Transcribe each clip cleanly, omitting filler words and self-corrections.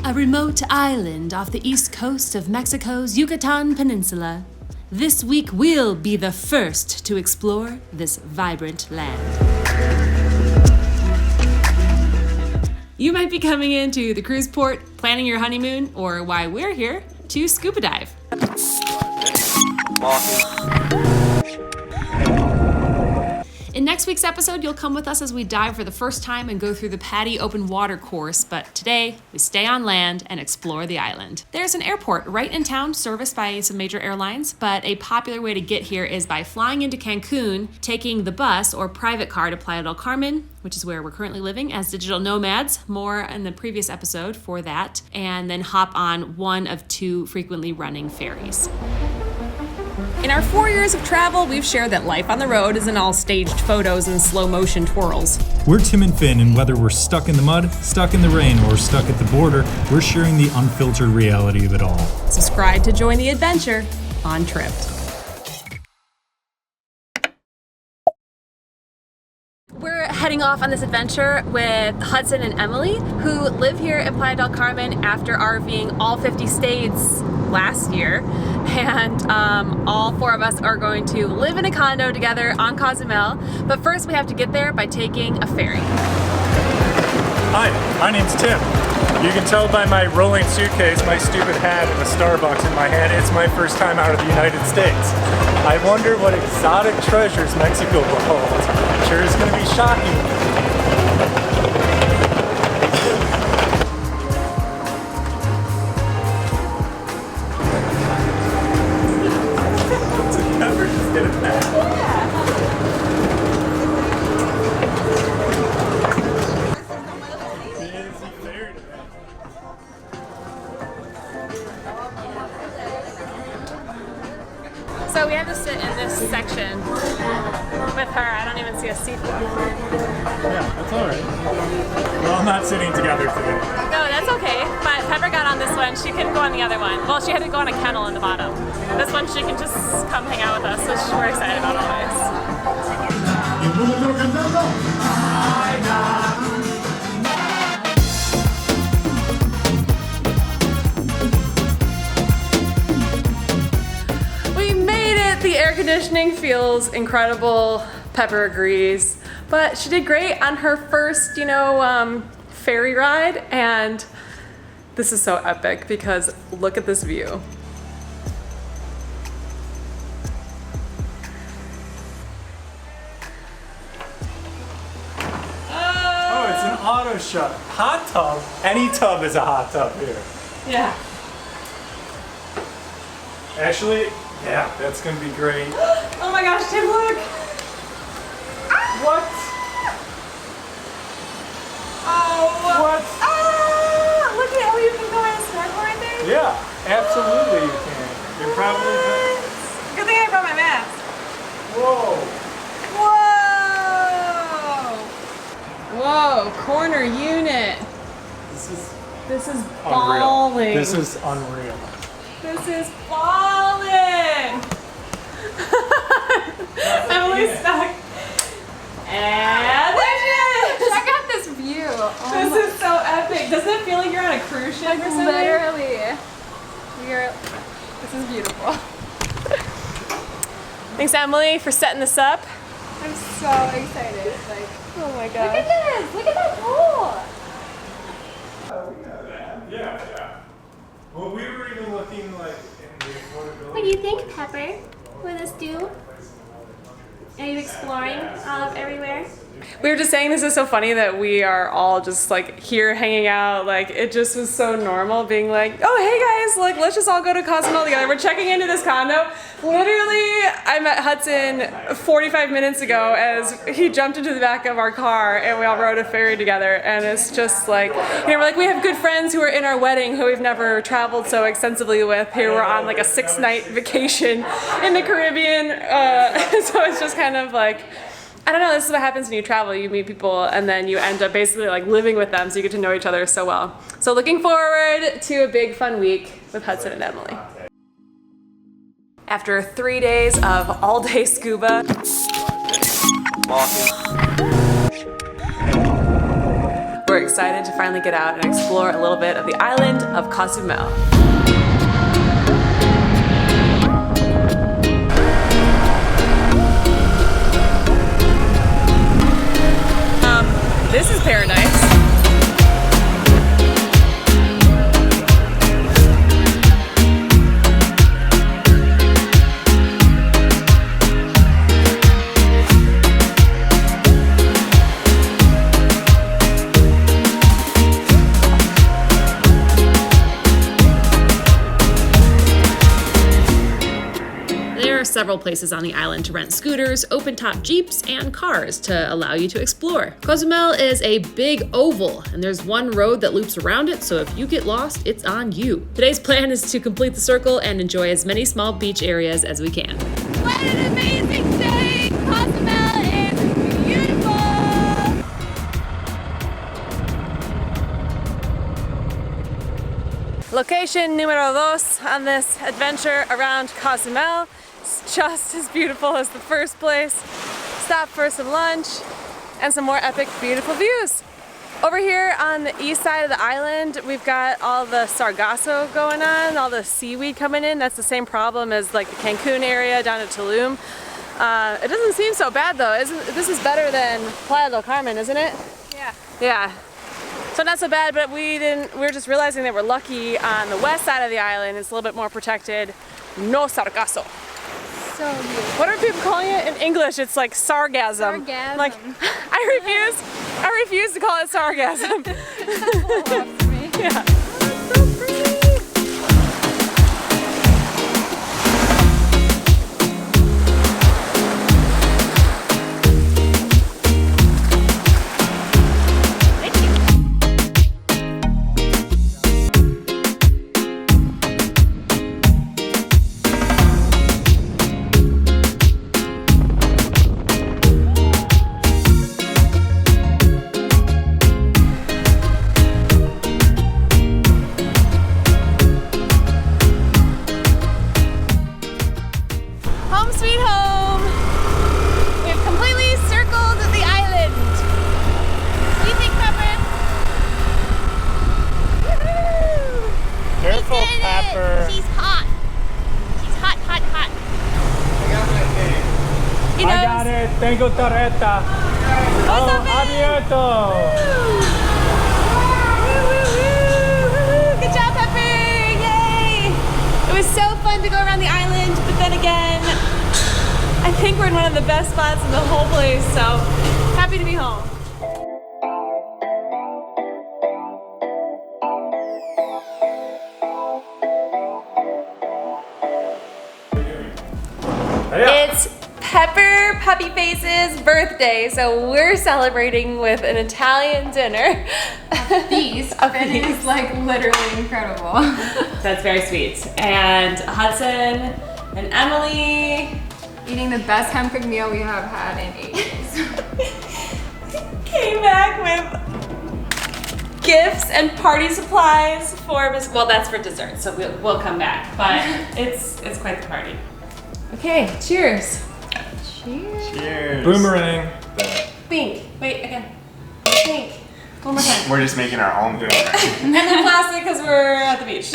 A remote island off the east coast of Mexico's Yucatan Peninsula. This week we'll be the first to explore this vibrant land. You might be coming into the cruise port, planning your honeymoon, or why we're here, to scuba dive. In next week's episode, you'll come with us as we dive for the first time and go through the PADI open water course, but today we stay on land and explore the island. There's an airport right in town serviced by some major airlines, but a popular way to get here is by flying into Cancun, taking the bus or private car to Playa del Carmen, which is where we're currently living as digital nomads, more in the previous episode for that, and then hop on one of two frequently running ferries. In our 4 years of travel, we've shared that life on the road isn't all staged photos and slow motion twirls. We're Tim and Finn, and whether we're stuck in the mud, stuck in the rain, or stuck at the border, we're sharing the unfiltered reality of it all. Subscribe to join the adventure on Tripped. We're heading off on this adventure with Hudson and Emily, who live here in Playa del Carmen after RVing all 50 states last year. And all four of us are going to live in a condo together on Cozumel. But first we have to get there by taking a ferry. Hi, my name's Tim. You can tell by my rolling suitcase, my stupid hat, and a Starbucks in my hand, it's my first time out of the United States. I wonder what exotic treasures Mexico will hold. I'm sure it's going to be shocking. So we have to sit in this section with her. I don't even see a seat. Yeah, that's all right. Well, I'm not sitting together today. No, that's okay. But Pepper got on this one. She couldn't go on the other one. Well, she had to go on a kennel in the bottom. This one, she can just come hang out with us, which we're excited about always. The air conditioning feels incredible. Pepper agrees, but she did great on her first, ferry ride, and this is so epic because look at this view. Oh, it's an auto shut. Hot tub? Any tub is a hot tub here. Yeah. Actually, yeah, that's gonna be great. Oh my gosh, Tim, look! What? Oh! What? Ah! Look at how you can go and snorkel right there. Yeah, absolutely you can. You're probably Good thing I brought my mask. Whoa! Whoa! Whoa! Corner unit. This is balling. This is unreal. This is falling! Emily's stuck. And there she is! Check out this view. Oh This is so epic. Doesn't it feel like you're on a cruise ship or something? Literally. This is beautiful. Thanks, Emily, for setting this up. I'm so excited. Like, Oh my look god. at this. Look at that pool. Yeah. Well, we were even looking like in the affordability. What do you think, Pepper? Will this do? Are you exploring all of everywhere? We were just saying this is so funny that we are all just like here hanging out. Like it just was so normal being like, oh hey guys, like let's just all go to Cozumel together. We're checking into this condo. Literally, I met Hudson 45 minutes ago as he jumped into the back of our car and we all rode a ferry together. And it's just like, we're like, we have good friends who are in our wedding who we've never traveled so extensively with. Here we're on like a 6-night vacation in the Caribbean. So it's just kind of like, I don't know, this is what happens when you travel. You meet people and then you end up basically like living with them, so you get to know each other so well. So looking forward to a big fun week with Hudson and Emily. After 3 days of all-day scuba, we're excited to finally get out and explore a little bit of the island of Cozumel. This is paradise. There are several places on the island to rent scooters, open-top jeeps, and cars to allow you to explore. Cozumel is a big oval, and there's one road that loops around it, so if you get lost, it's on you. Today's plan is to complete the circle and enjoy as many small beach areas as we can. What an amazing day! Cozumel is beautiful! Location numero dos on this adventure around Cozumel. It's just as beautiful as the first place. Stop for some lunch and some more epic, beautiful views. Over here on the east side of the island, we've got all the sargasso going on, all the seaweed coming in. That's the same problem as like the Cancun area down at Tulum. It doesn't seem so bad though. This is better than Playa del Carmen, isn't it? Yeah. Yeah. So not so bad, but we were just realizing that we're lucky on the west side of the island. It's a little bit more protected. No sargasso. So beautiful. What are people calling it in English? It's like sargasm. Sargasm. Like, I refuse to call it sargasm. It's a little off to me. Yeah. Home sweet home! We've completely circled the island. What do you think, Pepper? Woohoo! Careful, We did it! Pepper. She's hot. She's hot, hot, hot. He I knows. got it. Tengo torreta. Oh, abierto. Good job, Pepper! Yay! It was so fun to go around the island, but then again, I think we're in one of the best spots in the whole place, so happy to be home. It's Pepper Puppy Face's birthday, so we're celebrating with an Italian dinner. These. It is like literally incredible. That's very sweet. And Hudson and Emily Eating the best home-cooked meal we have had in ages. came back with gifts and party supplies for, well, that's for dessert, so we'll come back, but it's quite the party. Okay, cheers. Cheers. Cheers. Boomerang. Bink. Wait, again. Bink. One more time. We're just making our own boomerang. And then plastic because we're at the beach.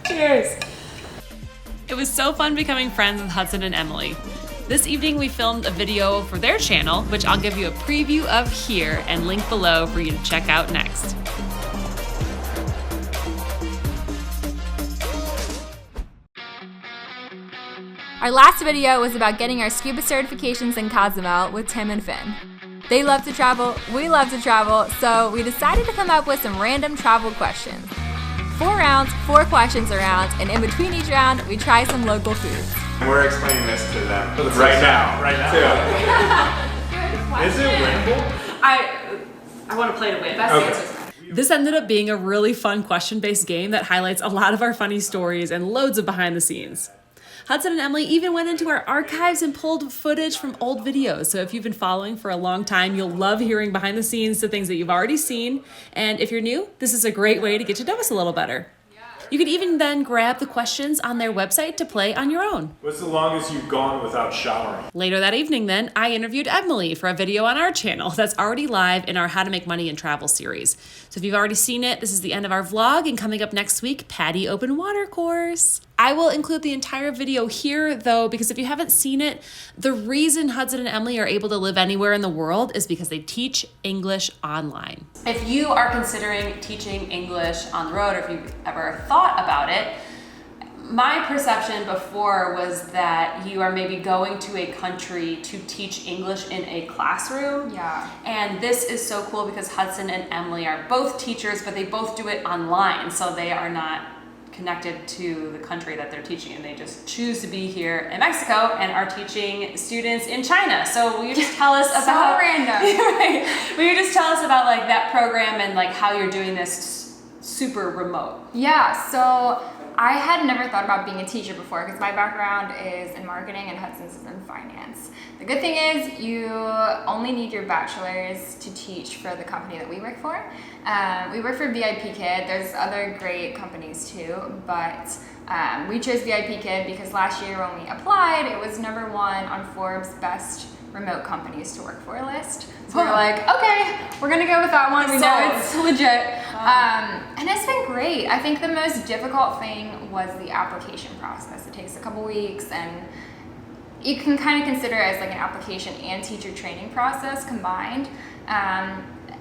Cheers. It was so fun becoming friends with Hudson and Emily. This evening we filmed a video for their channel, which I'll give you a preview of here and link below for you to check out next. Our last video was about getting our scuba certifications in Cozumel with Tim and Finn. They love to travel, we love to travel, so we decided to come up with some random travel questions. 4 rounds, 4 questions a round, and in between each round, we try some local foods. We're explaining this to them right now. Is it winnable? I want to play to win. Best Okay. answers. This ended up being a really fun question-based game that highlights a lot of our funny stories and loads of behind the scenes. Hudson and Emily even went into our archives and pulled footage from old videos. So if you've been following for a long time, you'll love hearing behind the scenes to things that you've already seen. And if you're new, this is a great way to get to know us a little better. You could even then grab the questions on their website to play on your own. What's the longest you've gone without showering? Later that evening then, I interviewed Emily for a video on our channel that's already live in our How to Make Money in Travel series. So if you've already seen it, this is the end of our vlog, and coming up next week, PADI Open Water course. I will include the entire video here though, because if you haven't seen it, the reason Hudson and Emily are able to live anywhere in the world is because they teach English online. If you are considering teaching English on the road, or if you've ever thought about it, my perception before was that you are maybe going to a country to teach English in a classroom. Yeah. And this is so cool because Hudson and Emily are both teachers, but they both do it online, so they are not connected to the country that they're teaching, and they just choose to be here in Mexico and are teaching students in China. So will you just tell us about— So random. Right. Will you just tell us about like that program and like how you're doing this super remote? Yeah, so I had never thought about being a teacher before because my background is in marketing and Hudson's is in finance. The good thing is you only need your bachelor's to teach for the company that we work for. We work for VIP Kid. There's other great companies too, but we chose VIP Kid because last year when we applied, it was #1 on Forbes' best remote companies to work for list. So we're like, okay, we're gonna go with that one. We know it's legit. And it's been great. I think the most difficult thing was the application process. It takes a couple weeks, and you can kind of consider it as like an application and teacher training process combined.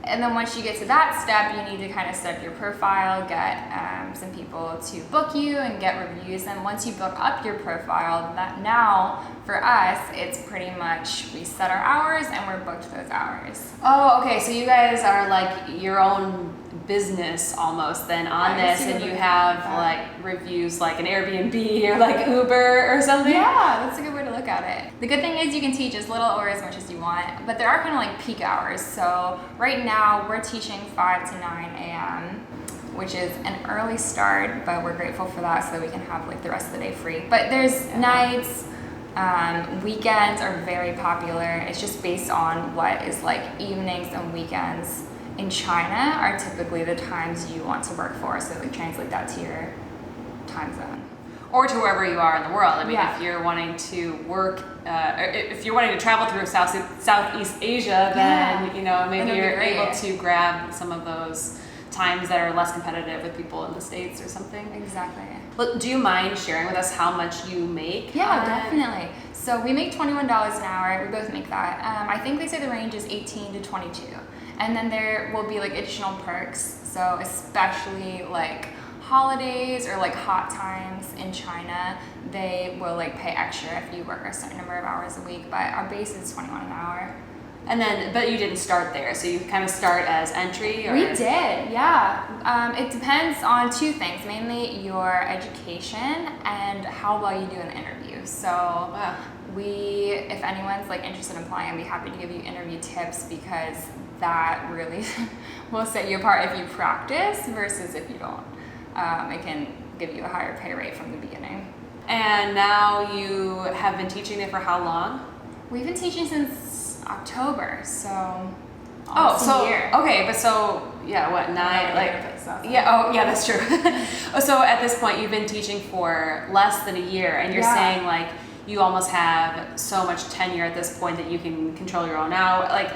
And then once you get to that step, you need to kind of set up your profile, get some people to book you and get reviews. And once you build up your profile, that now for us, it's pretty much we set our hours and we're booked those hours. Oh, okay. So you guys are like your own business almost then on this, and you have like reviews like an Airbnb or like Uber or something? Yeah, that's a good way to look at it. The good thing is you can teach as little or as much as you want, but there are kind of like peak hours. So right now we're teaching 5 to 9 a.m., which is an early start, but we're grateful for that so that we can have like the rest of the day free. But there's nights, weekends are very popular. It's just based on what is like evenings and weekends in China are typically the times you want to work for, so we translate that to your time zone. Or to wherever you are in the world. I mean, Yeah. if you're wanting to work, if you're wanting to travel through Southeast Asia, then Yeah. you know maybe That'd be you're great. able to grab some of those times that are less competitive with people in the States or something. Exactly. Look, do you mind sharing with us how much you make? Yeah, definitely. So we make $21 an hour. We both make that. I think they say the range is 18 to 22. And then there will be like additional perks. So especially like holidays or like hot times in China, they will like pay extra if you work a certain number of hours a week. But our base is 21 an hour. And then, but you didn't start there, so you kind of start as entry? Or? We did, yeah. It depends on two things, mainly your education and how well you do in the interview. So Wow. if anyone's like interested in applying, I'd be happy to give you interview tips because that really will set you apart if you practice versus if you don't. It can give you a higher pay rate from the beginning. And now you have been teaching there for how long? We've been teaching since October, so Oh, almost so a year. okay, but so yeah, what 9? Yeah, Like benefit stuff. yeah, oh yeah, that's true. So at this point, you've been teaching for less than a year, and you're Yeah. saying like you almost have so much tenure at this point that you can control your own hour. Like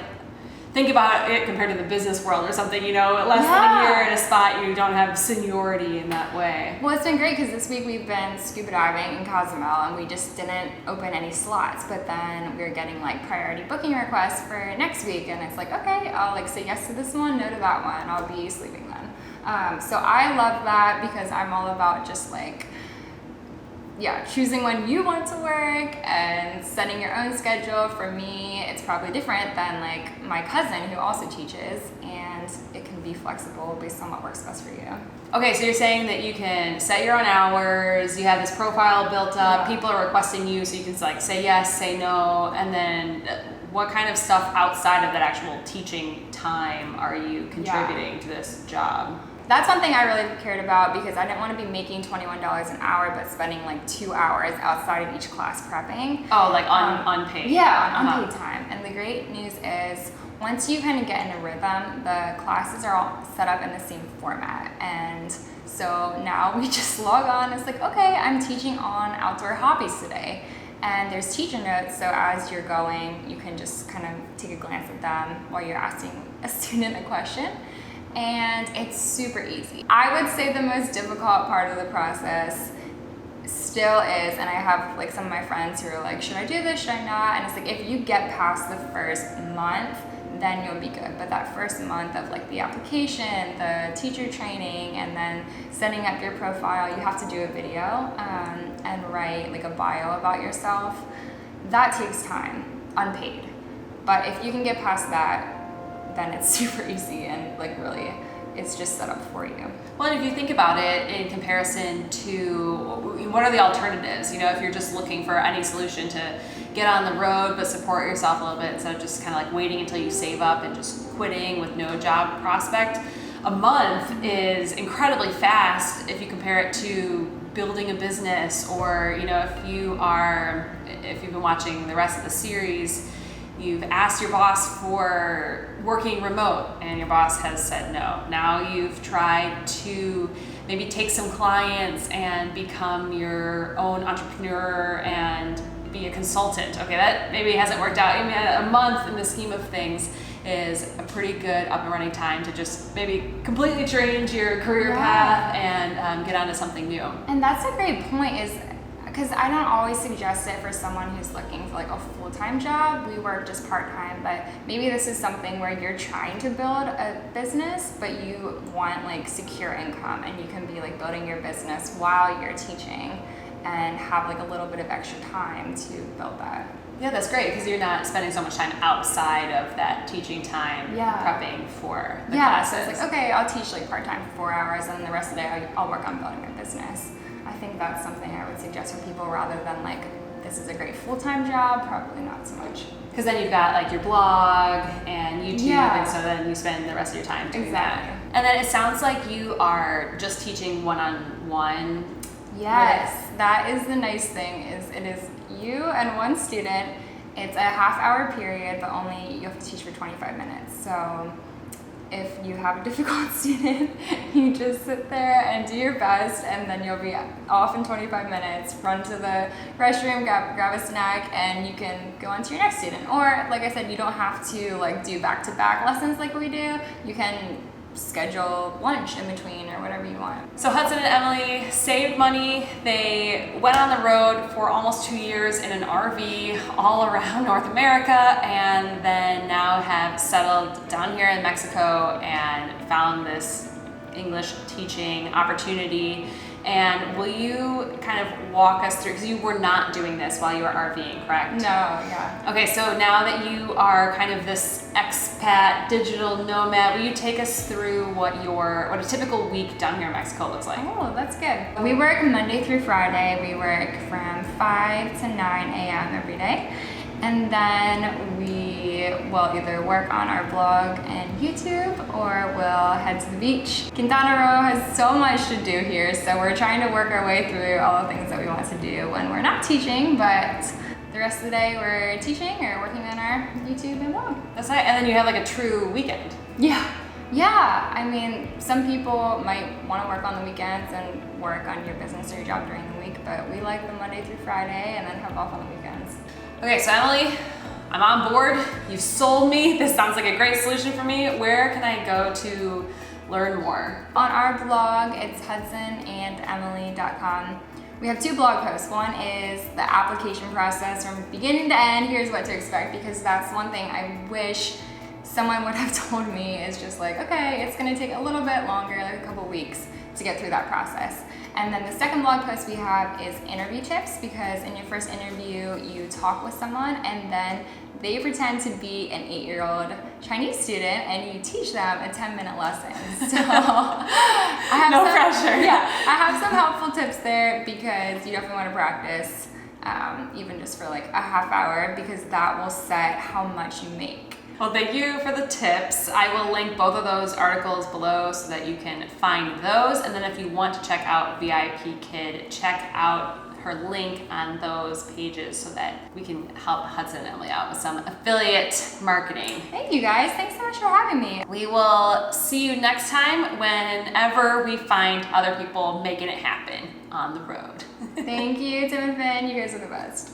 think about it compared to the business world or something. You know, less than a year in a spot, you don't have seniority in that way. Well, it's been great because this week we've been scuba diving in Cozumel and we just didn't open any slots, but then we're getting like priority booking requests for next week, and it's like, okay, I'll like say yes to this one, no to that one, I'll be sleeping then. So I love that because I'm all about just like, yeah, choosing when you want to work and setting your own schedule. For me, it's probably different than like my cousin who also teaches, and it can be flexible based on what works best for you. Okay, so you're saying that you can set your own hours, you have this profile built up, Yeah. people are requesting you, so you can like say yes, say no, and then what kind of stuff outside of that actual teaching time are you contributing to this job? That's one thing I really cared about because I didn't want to be making $21 an hour but spending like 2 hours outside of each class prepping. Oh, like unpaid? Yeah, on unpaid time. And the great news is once you kind of get in a rhythm, the classes are all set up in the same format. And so now we just log on. It's like, okay, I'm teaching on outdoor hobbies today. And there's teacher notes, so as you're going, you can just kind of take a glance at them while you're asking a student a question. And it's super easy. I would say the most difficult part of the process still is, and I have like some of my friends who are like, should I do this, should I not? And it's like, if you get past the first month, then you'll be good. But that first month of like the application, the teacher training, and then setting up your profile, you have to do a video and write like a bio about yourself. That takes time, unpaid. But if you can get past that, then it's super easy and like really it's just set up for you. Well, and if you think about it in comparison to what are the alternatives, you know, if you're just looking for any solution to get on the road but support yourself a little bit instead of just kind of like waiting until you save up and just quitting with no job prospect, a month is incredibly fast if you compare it to building a business. Or, you know, if you've been watching the rest of the series, you've asked your boss for working remote and your boss has said no. Now you've tried to maybe take some clients and become your own entrepreneur and be a consultant. Okay, that maybe hasn't worked out. I mean, a month in the scheme of things is a pretty good up and running time to just maybe completely change your career path and get onto something new. And that's a great point, is because I don't always suggest it for someone who's looking for like a full-time job. We work just part-time, but maybe this is something where you're trying to build a business, but you want like secure income, and you can be like building your business while you're teaching and have like a little bit of extra time to build that. Yeah, that's great, because you're not spending so much time outside of that teaching time prepping for the classes. So it's like, okay, I'll teach like part-time for 4 hours, and the rest of the day I'll work on building my business. I think that's something I would suggest for people, rather than like, this is a great full-time job, probably not so much. Because then you've got like your blog and YouTube, and so then you spend the rest of your time doing that. And then it sounds like you are just teaching one-on-one. Yes, that is the nice thing, is it is you and one student. It's a half-hour period, but only you have to teach for 25 minutes. So if you have a difficult student, you just sit there and do your best, and then you'll be off in 25 minutes, run to the restroom, grab a snack, and you can go on to your next student. Or, like I said, you don't have to like do back-to-back lessons like we do. You can schedule lunch in between or whatever you want. So Hudson and Emily saved money. They went on the road for almost 2 years in an RV all around North America, and then now have settled down here in Mexico and found this English teaching opportunity. And will you kind of walk us through, because you were not doing this while you were RVing, correct? No, yeah. Okay, so now that you are kind of this expat digital nomad, will you take us through what a typical week down here in Mexico looks like? Oh, that's good. We work Monday through Friday. We work from 5 to 9 a.m. every day. And then we will either work on our blog and YouTube, or we'll head to the beach. Quintana Roo has so much to do here, so we're trying to work our way through all the things that we want to do when we're not teaching, but the rest of the day we're teaching or working on our YouTube and blog. That's right, and then you have like a true weekend. Yeah, I mean, some people might want to work on the weekends and work on your business or your job during the week, but we like the Monday through Friday and then have off on the weekends. Okay, so Emily, I'm on board. You've sold me. This sounds like a great solution for me. Where can I go to learn more? On our blog, it's hudsonandemily.com. We have 2 blog posts. One is the application process from beginning to end. Here's what to expect, because that's one thing I wish someone would have told me, is just like, okay, it's gonna take a little bit longer, like a couple weeks to get through that process. And then the second blog post we have is interview tips, because in your first interview, you talk with someone and then they pretend to be an 8-year-old Chinese student and you teach them a 10-minute lesson. So I have pressure. Yeah, I have some helpful tips there, because you definitely want to practice, even just for like a half hour, because that will set how much you make. Well, thank you for the tips. I will link both of those articles below so that you can find those. And then if you want to check out VIP Kid, check out her link on those pages so that we can help Hudson and Emily out with some affiliate marketing. Thank you guys. Thanks so much for having me. We will see you next time whenever we find other people making it happen on the road. Thank you, Tim and Finn. You guys are the best.